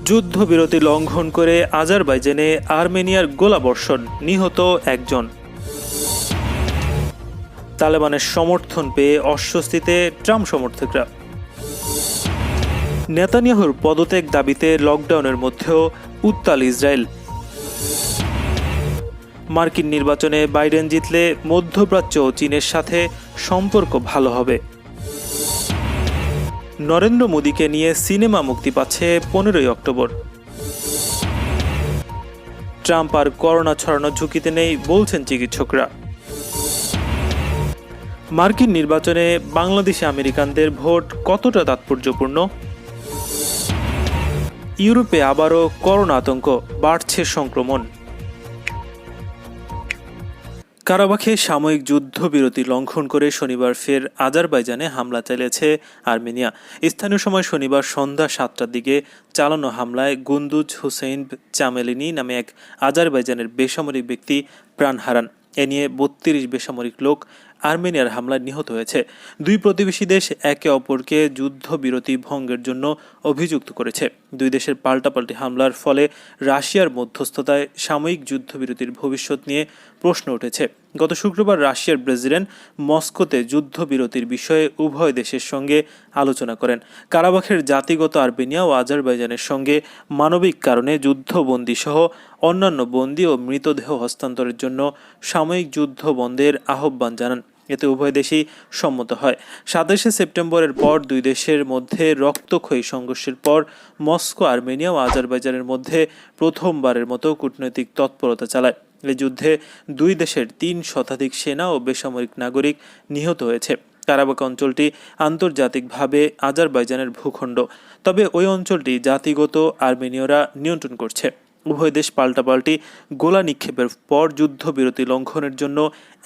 যুদ্ধবিরতি লঙ্ঘন করে আজারবাইজানে আর্মেনিয়ার গোলাবর্ষণ, নিহত একজন। তালেবানের সমর্থন পেয়ে অস্বস্তিতে ট্রাম্প সমর্থকরা। নেতানিয়াহুর পদত্যাগ দাবিতে লকডাউনের মধ্যেও উত্তাল ইসরায়েল। মার্কিন নির্বাচনে বাইডেন জিতলে মধ্যপ্রাচ্য ও চীনের সাথে সম্পর্ক ভালো হবে। নরেন্দ্র মোদীকে নিয়ে সিনেমা মুক্তি পাচ্ছে 15ই অক্টোবর। ট্রাম্প আর করোনা ছড়ানোর ঝুঁকিতে নেই বলছেন চিকিৎসকরা। মার্কিন নির্বাচনে বাংলাদেশি আমেরিকানদের ভোট কতটা তাৎপর্যপূর্ণ? ইউরোপে আবারও করোনা আতঙ্ক, বাড়ছে সংক্রমণ। কারাবাখে সাময়িক যুদ্ধবিরতি লঙ্ঘন করে শনিবার ফের আজারবাইজানে হামলা চালিয়েছে আর্মেনিয়া। স্থানীয় সময় শনিবার সন্ধ্যা 7টার দিকে চালানো হামলায় গুন্দুজ হুসেইন চামেলিনি নামে এক আজারবাইজানের বেসামরিক ব্যক্তি প্রাণ হারান। এ নিয়ে 32 বেসামরিক লোক আর্মেনিয়ার হামলায় নিহত হয়েছে। দুই প্রতিবেশী দেশ একে অপরকে যুদ্ধবিরতি ভঙ্গের জন্য অভিযুক্ত করেছে। দুই দেশের পাল্টাপাল্টি হামলার ফলে রাশিয়ার মধ্যস্থতায় সাময়িক যুদ্ধবিরতির ভবিষ্যৎ নিয়ে প্রশ্ন উঠেছে। গত শুক্রবার রাশিয়ার প্রেসিডেন্ট মস্কোতে যুদ্ধবিরতির বিষয়ে উভয় দেশের সঙ্গে আলোচনা করেন। কারাবাখের জাতিগত আর্মেনিয়া ও আজারবাইজানের সঙ্গে মানবিক কারণে যুদ্ধবন্দী সহ অন্যান্য বন্দী ও মৃতদেহ হস্তান্তরের জন্য সাময়িক যুদ্ধ বন্ধের আহ্বান জানান। এতে উভয় দেশই সম্মত হয়। 27শে সেপ্টেম্বরের পর দুই দেশের মধ্যে রক্তক্ষয়ী সংঘর্ষের পর মস্কো আর্মেনিয়া ও আজারবাইজানের মধ্যে প্রথমবারের মতো কূটনৈতিক তৎপরতা চালায়। এই যুদ্ধে দুই দেশের 3 শতাধিক সেনা ও বেসামরিক নাগরিক নিহত হয়েছে। কারাবাখ অঞ্চলটি আন্তর্জাতিকভাবে আজারবাইজানের ভূখণ্ড, তবে ওই অঞ্চলটি জাতিগত আর্মেনীয়রা নিয়ন্ত্রণ করছে। উভয় দেশ পাল্টাপাল্টি গোলা নিক্ষেপের পর যুদ্ধবিরতি লঙ্ঘনের জন্য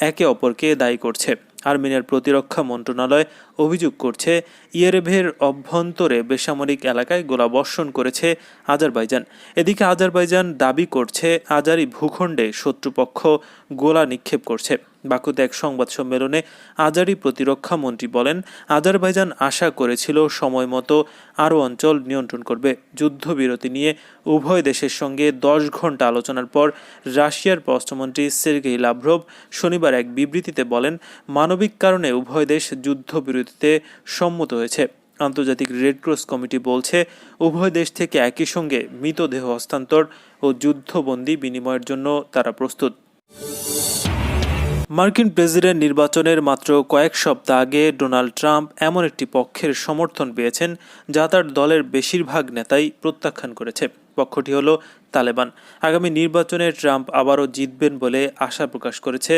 একে অপরকে দায়ী করছে। আর্মেনিয়ার প্রতিরক্ষা মন্ত্রণালয় অভিযোগ করছে ইয়েরেভের অভ্যন্তরে বেসামরিক এলাকায় গোলাবর্ষণ করেছে আজারবাইজান। এদিকে আজারবাইজান দাবি করছে আজারি ভূখণ্ডে শত্রুপক্ষ গোলা নিক্ষেপ করছে। বাকুতে এক সংবাদ সম্মেলনে আজারি প্রতিরক্ষা মন্ত্রী বলেন, আজারবাইজান আশা করেছিল সময় মতো আরও অঞ্চল নিয়ন্ত্রণ করবে। যুদ্ধবিরতি নিয়ে উভয় দেশের সঙ্গে 10 ঘন্টা আলোচনার পর রাশিয়ার পররাষ্ট্রমন্ত্রী সের্গেই লাভরভ শনিবার এক বিবৃতিতে বলেন, মানবিক কারণে উভয় দেশ যুদ্ধবিরতিতে সম্মত হয়েছে। আন্তর্জাতিক রেডক্রস কমিটি বলছে, উভয় দেশ থেকে একই সঙ্গে মৃতদেহ হস্তান্তর ও যুদ্ধবন্দী বিনিময়ের জন্য তারা প্রস্তুত। মার্কিন প্রেসিডেন্ট নির্বাচনের মাত্র কয়েক সপ্তাহ আগে ডোনাল্ড ট্রাম্প এমন একটি পক্ষের সমর্থন পেয়েছেন যা তার দলের বেশিরভাগ নেতাই প্রত্যাখ্যান করেছে। পক্ষটি হলো তালেবান। আগামী নির্বাচনে ট্রাম্প আবারও জিতবেন বলে আশা প্রকাশ করেছে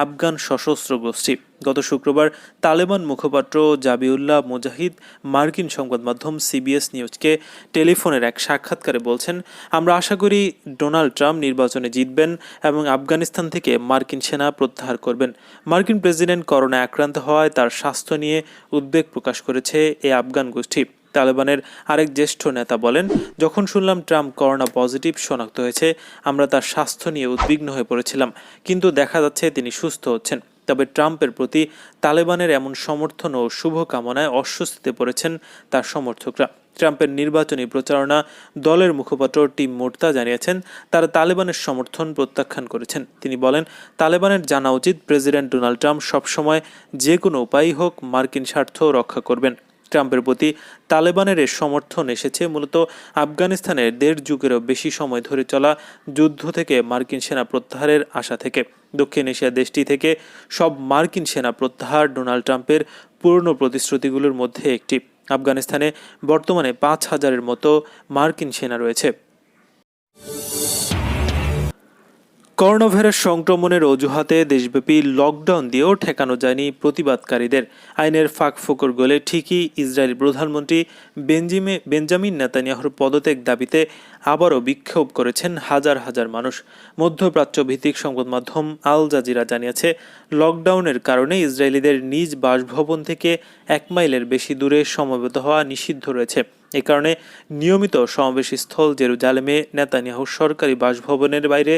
আফগান সশস্ত্র গোষ্ঠী। গত শুক্রবার তালেবান মুখপাত্র জাবিউল্লাহ মুজাহিদ মার্কিন সংবাদ মাধ্যম সিবিএস নিউজকে টেলিফোনের এক সাক্ষাৎকারে বলছেন, আমরা আশা করি ডোনাল্ড ট্রাম্প নির্বাচনে জিতবেন এবং আফগানিস্তান থেকে মার্কিন সেনা প্রত্যাহার করবেন। মার্কিন প্রেসিডেন্ট করোনায় আক্রান্ত হওয়ায় তার স্বাস্থ্য নিয়ে উদ্বেগ প্রকাশ করেছে এই আফগান গোষ্ঠী। তালেবানের আরেক জ্যেষ্ঠ নেতা বলেন, যখন শুনলাম ট্রাম্প করোনা পজিটিভ শনাক্ত হয়েছে, আমরা তার স্বাস্থ্য নিয়ে উদ্বিগ্ন হয়ে পড়েছিলাম, কিন্তু দেখা যাচ্ছে তিনি সুস্থ হচ্ছেন। তবে ট্রাম্পের প্রতি তালেবানের এমন সমর্থন ও শুভকামনায় অস্বস্তিতে পড়েছেন তার সমর্থকরা। ট্রাম্পের নির্বাচনী প্রচারণা দলের মুখপাত্র টিম মুর্তা জানিয়েছেন, তারা তালেবানের সমর্থন প্রত্যাখ্যান করেছেন। তিনি বলেন, তালেবানের জানা উচিত প্রেসিডেন্ট ডোনাল্ড ট্রাম্প সবসময় যে কোনো উপায়ই হোক মার্কিন স্বার্থ রক্ষা করবেন। ট্রাম্পের প্রতি তালেবানের এর সমর্থন এসেছে মূলত আফগানিস্তানের 1.5 যুগেরও বেশি সময় ধরে চলা যুদ্ধ থেকে মার্কিন সেনা প্রত্যাহারের আশা থেকে। দক্ষিণ এশিয়া দেশটি থেকে সব মার্কিন সেনা প্রত্যাহার ডোনাল্ড ট্রাম্পের পুরনো প্রতিশ্রুতিগুলোর মধ্যে একটি। আফগানিস্তানে বর্তমানে 5,000-এর মতো মার্কিন সেনা রয়েছে। করোনাভাইরাস সংক্রমণের অজুহাতে দেশব্যাপী লকডাউন দিয়েও ঠেকানো যায়নি প্রতিবাদকারীদের। আইনের ফাঁকফোকর গলে ঠিকই ইসরায়েলি প্রধানমন্ত্রী বেঞ্জামিন নেতানিয়াহুর পদত্যাগ দাবিতে আবারও বিক্ষোভ করেছেন হাজার হাজার মানুষ। মধ্যপ্রাচ্য ভিত্তিক সংবাদ মাধ্যম আল জাজিরা জানিয়েছে, লকডাউনের কারণে ইসরায়েলিদের নিজ বাসভবন থেকে 1 মাইলের বেশি দূরে সমবেত হওয়া নিষিদ্ধ রয়েছে। এ কারণে নিয়মিত সমাবেশস্থল জেরুজালেমে নেতানিয়াহুর সরকারি বাসভবনের বাইরে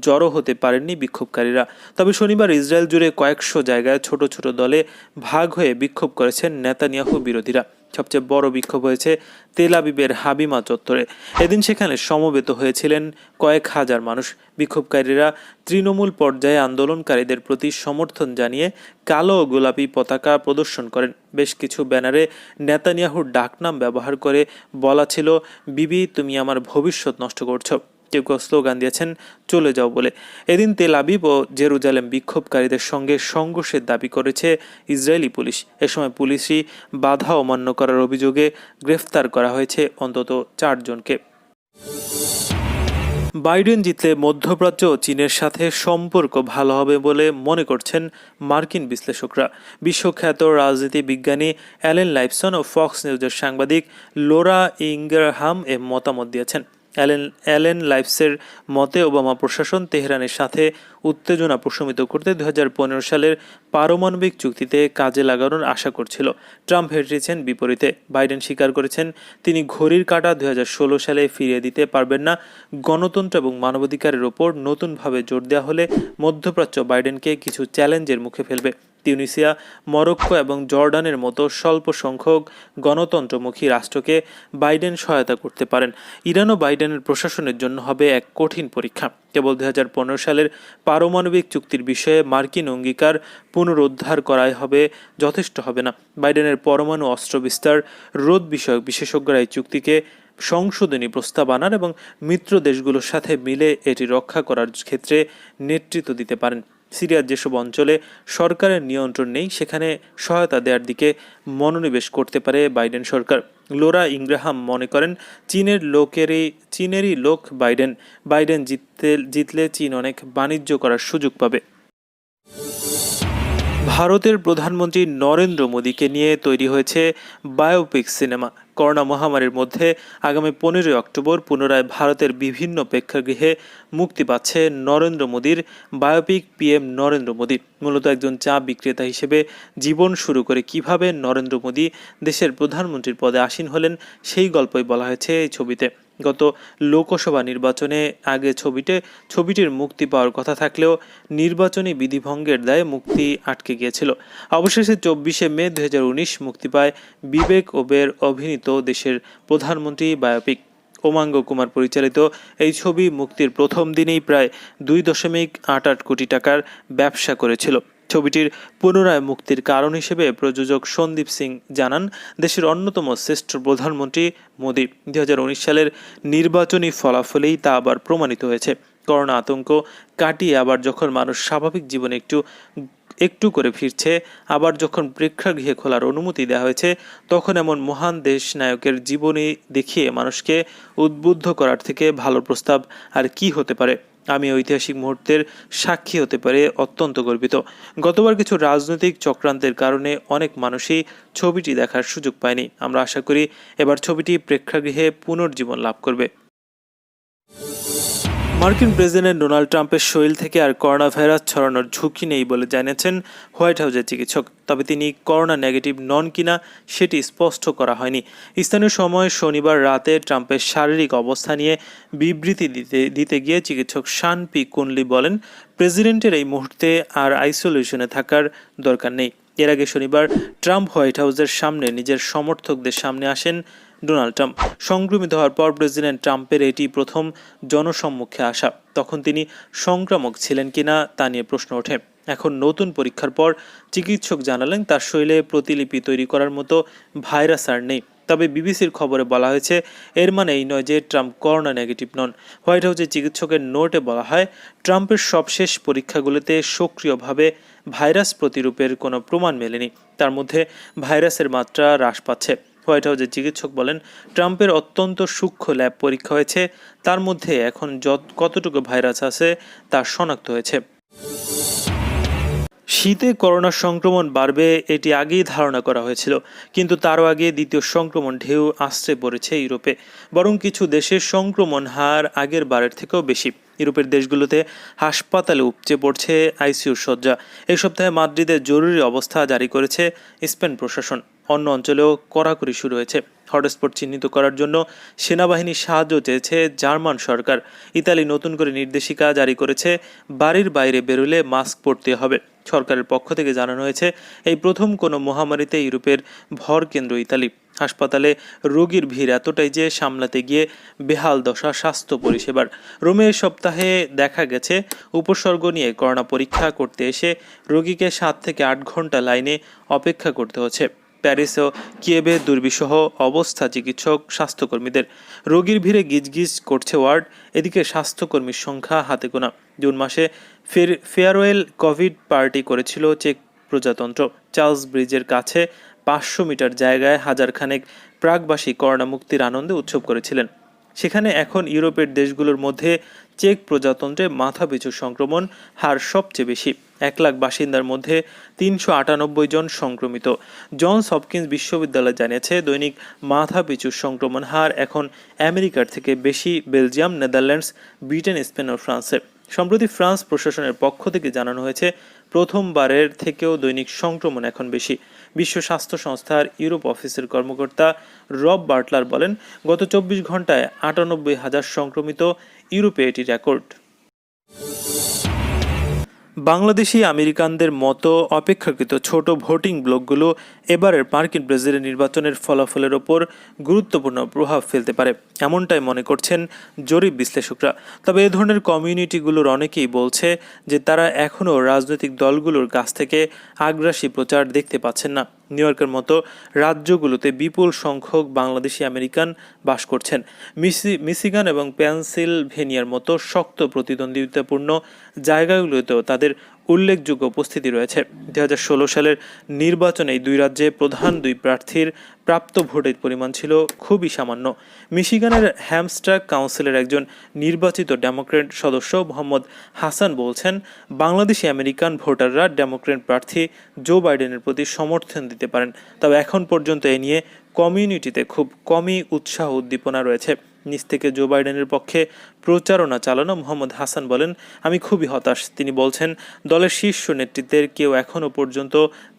জড়ো হতে পারেননি বিক্ষোভকারীরা। তবে শনিবার ইসরায়েল জুড়ে কয়েকশো জায়গায় ছোট ছোট দলে ভাগ হয়ে বিক্ষোভ করেছেন নেতানিয়াহু বিরোধীরা। সবচেয়ে বড় বিক্ষোভ হয়েছে তেল আবিবের হাবিমা চত্বরে। এদিন সেখানে সমবেত হয়েছিলেন কয়েক হাজার মানুষ। বিক্ষোভকারীরা তৃণমূল পর্যায়ে আন্দোলনকারীদের প্রতি সমর্থন জানিয়ে কালো ও গোলাপি পতাকা প্রদর্শন করেন। বেশ কিছু ব্যানারে নেতানিয়াহুর ডাকনাম ব্যবহার করে বলা ছিল, বিবি তুমি আমার ভবিষ্যৎ নষ্ট করছো। কেউ কেউ স্লোগান দিয়েছেন চলে যাও বলে। এদিন তেল আবিব ও জেরুজালেম বিক্ষোভকারীদের সঙ্গে সংঘর্ষের দাবি করেছে ইসরায়েলি পুলিশ। এ সময় পুলিশই বাধা অমান্য করার অভিযোগে গ্রেফতার করা হয়েছে অন্তত 4 জনকে। বাইডেন জিতলে মধ্যপ্রাচ্য ও চীনের সাথে সম্পর্ক ভালো হবে বলে মনে করছেন মার্কিন বিশ্লেষকরা। বিশ্বখ্যাত রাজনীতি বিজ্ঞানী অ্যালেন লাইফসন ও ফক্স নিউজের সাংবাদিক লোরা ইঙ্গারহাম এ মতামত দিয়েছেন। অ্যালেন লাইফসের মতে ওবামা প্রশাসন তেহরানের সাথে উত্তেজনা প্রশমিত করতে 2015 সালের পারমাণবিক চুক্তিতে কাজে লাগানোর আশা করছিল। ট্রাম্প হেরেছেন বিপরীতে। বাইডেন স্বীকার করেছেন তিনি ঘড়ির কাঁটা 2016 সালে ফিরিয়ে দিতে পারবেন না। গণতন্ত্র এবং মানবাধিকারের ওপর নতুনভাবে জোর দেওয়া হলে মধ্যপ্রাচ্য বাইডেনকে কিছু চ্যালেঞ্জের মুখে ফেলবে। তিউনিসিয়া, মরক্কো এবং জর্ডানের মতো স্বল্প সংখ্যক গণতন্ত্রমুখী রাষ্ট্রকে বাইডেন সহায়তা করতে পারেন। ইরানও বাইডেনের প্রশাসনের জন্য হবে এক কঠিন পরীক্ষা। কেবল 2015 সালের পারমাণবিক চুক্তির বিষয়ে মার্কিন অঙ্গীকার পুনরুদ্ধার করাই হবে যথেষ্ট হবে না। বাইডেনের পরমাণু অস্ত্র বিস্তার রোধ বিষয়ক বিশেষজ্ঞরা এই চুক্তিকে সংশোধনী প্রস্তাব আনার এবং মিত্র দেশগুলোর সাথে মিলে এটি রক্ষা করার ক্ষেত্রে নেতৃত্ব দিতে পারেন। সিরিয়ার যেসব অঞ্চলে সরকারের নিয়ন্ত্রণ নেই সেখানে সহায়তা দেওয়ার দিকে মনোনিবেশ করতে পারে বাইডেন সরকার। লোরা ইংগ্রাহাম মনে করেন চীনেরই লোক বাইডেন জিতলে চীন অনেক বাণিজ্য করার সুযোগ পাবে। ভারতের প্রধানমন্ত্রী নরেন্দ্র মোদীকে নিয়ে তৈরি হয়েছে বায়োপিক সিনেমা। করোনা মহামারীর মধ্যে আগামী 15 অক্টোবর পুনরায় ভারতের বিভিন্ন প্রেক্ষাগৃহে মুক্তি পাচ্ছে নরেন্দ্র মোদীর বায়োপিক পিএম নরেন্দ্র মোদী। মূলত একজন চা বিক্রেতা হিসেবে জীবন শুরু করে কিভাবে নরেন্দ্র মোদী দেশের প্রধানমন্ত্রীর পদে আসীন হলেন সেই গল্পই বলা হয়েছে এই ছবিতে। গত লোকসভা নির্বাচনে আগে ছবিটির মুক্তি পাওয়ার কথা থাকলেও নির্বাচনী বিধিভঙ্গের দায়ে মুক্তি আটকে গিয়েছিল। অবশেষে 24শে মে 2019 মুক্তি পায় বিবেক ওবের অভিনীত দেশের প্রধানমন্ত্রী বায়োপিক। ওমাঙ্গ কুমার পরিচালিত এই ছবি মুক্তির প্রথম দিনেই প্রায় 2.88 কোটি টাকার ব্যবসা করেছিল। ছবিটির পুনরায় মুক্তির কারণ হিসেবে প্রযোজক সন্দীপ সিং জানান, দেশের অন্যতম শ্রেষ্ঠ প্রধানমন্ত্রী মোদী। 2019 সালের নির্বাচনী ফলাফলেই তা আবার প্রমাণিত হয়েছে। করোনা আতঙ্ক কাটিয়ে আবার যখন মানুষ স্বাভাবিক জীবনে একটু করে ফিরছে, আবার যখন প্রেক্ষাগৃহে খোলার অনুমতি দেওয়া হয়েছে, তখন এমন মহান দেশ নায়কের জীবনী দেখিয়ে মানুষকে উদ্বুদ্ধ করার থেকে ভালো প্রস্তাব আর কি হতে পারে। আমি ঐতিহাসিক মুহূর্তের সাক্ষী হতে পারে অত্যন্ত গর্বিত। গতবার কিছু রাজনৈতিক চক্রান্তের কারণে অনেক মানুষই ছবিটি দেখার সুযোগ পায়নি। আমরা আশা করি এবার ছবিটি প্রেক্ষাগৃহে পুনর্জীবন লাভ করবে। মার্কিন প্রেসিডেন্ট ডোনাল্ড ট্রাম্পের শরীর থেকে আর করোনা ভাইরাস ছড়ানোর ঝুঁকি নেই বলে জানিয়েছেন হোয়াইট হাউসের চিকিৎসক। তবে তিনি করোনা নেগেটিভ নন কিনা সেটি স্পষ্ট করা হয়নি। স্থানীয় সময় শনিবার রাতে ট্রাম্পের শারীরিক অবস্থা নিয়ে বিবৃতি দিতে গিয়ে চিকিৎসক শান পি কুনলি বলেন, প্রেসিডেন্টের এই মুহূর্তে আর আইসোলেশনে থাকার দরকার নেই। এর আগে শনিবার ট্রাম্প হোয়াইট হাউসের সামনে নিজের সমর্থকদের সামনে আসেন ডোনাল্ড ট্রাম্প। সংক্রমিত হওয়ার পর প্রেসিডেন্ট ট্রাম্পের এটি প্রথম জনসম্মুখে আসা। তখন তিনি সংক্রামক ছিলেন কিনা তা নিয়ে প্রশ্ন ওঠে। এখন নতুন পরীক্ষার পর চিকিৎসক জানালেন তার শরীরে প্রতিলিপি তৈরি করার মতো ভাইরাস আর নেই। তবে বিবিসির খবরে বলা হয়েছে এর মানে এই নয় যে ট্রাম্প করোনা নেগেটিভ নন। হোয়াইট হাউসের চিকিৎসকের নোটে বলা হয়, ট্রাম্পের সবশেষ পরীক্ষাগুলোতে সক্রিয়ভাবে ভাইরাস প্রতিরূপের কোনো প্রমাণ মেলেনি। তার মধ্যে ভাইরাসের মাত্রা হ্রাস পাচ্ছে। হোয়াইট হাউসের চিকিৎসক বলেন, ট্রাম্পের অত্যন্ত সূক্ষ্ম ল্যাব পরীক্ষা হয়েছে, তার মধ্যে এখন কতটুকু ভাইরাস আছে তা শনাক্ত হয়েছে। শীতে করোনা সংক্রমণ বাড়বে এটি আগেই ধারণা করা হয়েছিল, কিন্তু তারও আগে দ্বিতীয় সংক্রমণ ঢেউ আসতে পড়েছে ইউরোপে। বরং কিছু দেশের সংক্রমণ হার আগের বারের থেকেও বেশি। ইউরোপের দেশগুলোতে হাসপাতালে উপচে পড়ছে আইসিইউর শয্যা। এই সপ্তাহে মাদ্রিদে জরুরি অবস্থা জারি করেছে স্পেন প্রশাসন। অন্য অঞ্চলেও কড়াকড়ি শুরু হয়েছে। হটস্পট চিহ্নিত করার জন্য সেনাবাহিনীর সাহায্য চেয়েছে জার্মান সরকার। ইতালি নতুন করে নির্দেশিকা জারি করেছে, বাড়ির বাইরে বেরোলে মাস্ক পরতে হবে। সরকারের পক্ষ থেকে জানানো হয়েছে এই প্রথম কোনো মহামারীতে ইউরোপের ভর কেন্দ্র ইতালি। হাসপাতালে রোগীর ভিড় এতটাই যে সামলাতে গিয়ে বেহাল দশা স্বাস্থ্য পরিষেবার। রোমে সপ্তাহে দেখা গেছে উপসর্গ নিয়ে করোনা পরীক্ষা করতে এসে রোগীকে 7 থেকে 8 ঘন্টা লাইনে অপেক্ষা করতে হচ্ছে। প্যারিস ও কিয়েভে দুর্বিষহ অবস্থা চিকিৎসক স্বাস্থ্যকর্মীদের। রোগীর ভিড়ে গিজগিজ করছে ওয়ার্ড, এদিকে স্বাস্থ্যকর্মীর সংখ্যা হাতে গোনা। জুন মাসে ফেয়ারওয়েল কোভিড পার্টি করেছিল চেক প্রজাতন্ত্র। চার্লস ব্রিজের কাছে 500 মিটার জায়গায় হাজারখানেক প্রাগবাসী করোনা মুক্তির আনন্দে উৎসব করেছিলেন। সেখানে এখন ইউরোপের দেশগুলোর মধ্যে চেক প্রজাতন্ত্রে মাথাপিছু সংক্রমণ হার সবচেয়ে বেশি। 1 লাখ বাসিন্দার মধ্যে 398 জন সংক্রমিত। জনস হপকিন্স বিশ্ববিদ্যালয় জানিয়েছে দৈনিক মাথাপিছু সংক্রমণ হার এখন আমেরিকার থেকে বেশি বেলজিয়াম, নেদারল্যান্ডস, ব্রিটেন, স্পেন ও ফ্রান্সে। সম্প্রতি ফ্রান্স প্রশাসনের পক্ষ থেকে জানানো হয়েছে প্রথমবারের থেকেও দৈনিক সংক্রমণ এখন বেশি। বিশ্ব স্বাস্থ্য সংস্থার ইউরোপ অফিসের কর্মকর্তা রব বাটলার বলেন, গত 24 ঘন্টায় 98,000 সংক্রমিত, ইউরোপে এটি রেকর্ড। বাংলাদেশি আমেরিকানদের মতো অপেক্ষাকৃত ছোট ভোটিং ব্লকগুলো এবারের মার্কিন প্রেসিডেন্ট নির্বাচনের ফলাফলের ওপর গুরুত্বপূর্ণ প্রভাব ফেলতে পারে, এমনটাই মনে করছেন জরিপ বিশ্লেষকরা। তবে এ ধরনের কমিউনিটিগুলোর অনেকেই বলছে যে তারা এখনও রাজনৈতিক দলগুলোর কাছ থেকে আগ্রাসী প্রচার দেখতে পাচ্ছেন না। নিউ ইয়র্কের মতো রাজ্যগুলোতে বিপুল সংখ্যক বাংলাদেশি আমেরিকান বাস করছেন। মিশিগান এবং পেনসিলভেনিয়ার মতো শক্ত প্রতিদ্বন্দ্বিতাপূর্ণ জায়গাগুলোতেও তাদের উল্লেখযোগ্য উপস্থিতি রয়েছে। 2016 সালের নির্বাচনে এই দুই রাজ্যে প্রধান দুই প্রার্থীর প্রাপ্ত ভোটের পরিমাণ ছিল খুবই সামান্য। মিশিগানের হ্যামস্টার কাউন্সিলের একজন নির্বাচিত ডেমোক্র্যাট সদস্য মোহাম্মদ হাসান বলছেন, বাংলাদেশি আমেরিকান ভোটাররা ডেমোক্র্যাট প্রার্থী জো বাইডেনের প্রতি সমর্থন দিতে পারেন, তবে এখন পর্যন্ত এ নিয়ে কমিউনিটিতে খুব কমই উৎসাহ উদ্দীপনা রয়েছে। নিজ থেকে জো বাইডেনের পক্ষে প্রচারণা চালানো মোহাম্মদ হাসান বলেন, আমি খুবই হতাশ। তিনি বলছেন, দলের শীর্ষ নেতৃত্বের কেউ এখনও পর্যন্ত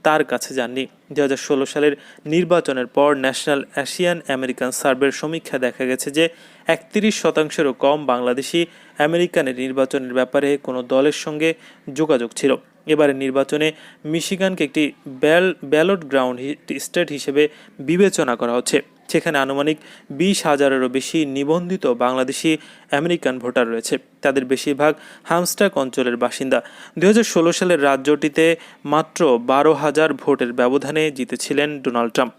তার কাছে যাননি। 2016 সালের নির্বাচনের পর ন্যাশনাল এশিয়ান আমেরিকান সার্ভের সমীক্ষা দেখা গেছে যে 31%-এরও কম বাংলাদেশি আমেরিকানের নির্বাচনের ব্যাপারে কোনো দলের সঙ্গে যোগাযোগ ছিল। এবারের নির্বাচনে মিশিগানকে একটি ব্যালট গ্রাউন্ড স্টেট হিসেবে বিবেচনা করা হচ্ছে। সেখানে আনুমানিক 20,000-এরও বেশি নিবন্ধিত বাংলাদেশি আমেরিকান ভোটার রয়েছে। তাদের বেশিরভাগ হামস্টাক অঞ্চলের বাসিন্দা। 2016 সালের রাজ্যটিতে মাত্র 12,000 ভোটের ব্যবধানে জিতেছিলেন ডোনাল্ড ট্রাম্প।